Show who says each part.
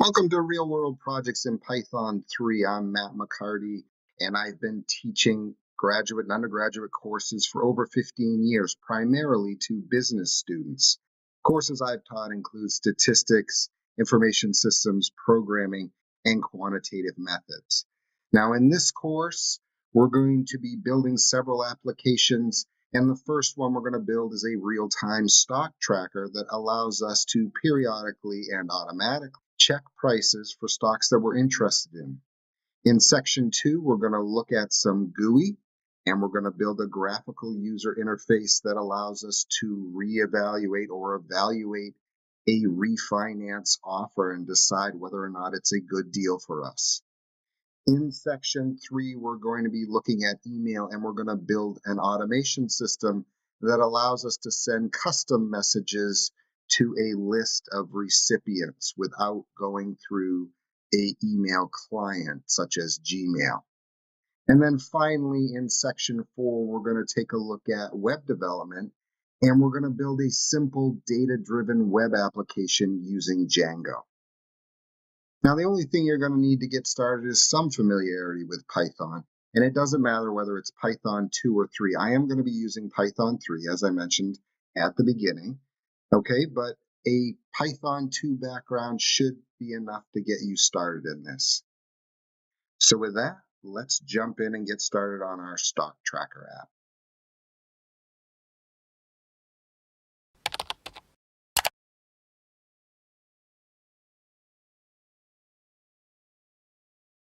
Speaker 1: Welcome to Real World Projects in Python 3. I'm Matt McCarty, and I've been teaching graduate and undergraduate courses for over 15 years, primarily to business students. Courses I've taught include statistics, information systems, programming, and quantitative methods. Now, in this course, we're going to be building several applications, and the first one we're going to build is a real-time stock tracker that allows us to periodically and automatically check prices for stocks that we're interested in. In section 2, we're going to look at some GUI, and we're going to build a graphical user interface that allows us to reevaluate or evaluate a refinance offer and decide whether or not it's a good deal for us. In section 3, we're going to be looking at email, and we're going to build an automation system that allows us to send custom messages to a list of recipients without going through a email client such as Gmail. And then finally, in section 4, we're going to take a look at web development, and we're going to build a simple data-driven web application using Django. Now, the only thing you're going to need to get started is some familiarity with Python, and it doesn't matter whether it's Python 2 or 3. I am going to be using Python 3, as I mentioned at the beginning, okay? But a Python 2 background should be enough to get you started in this. So with that, let's jump in and get started on our stock tracker app.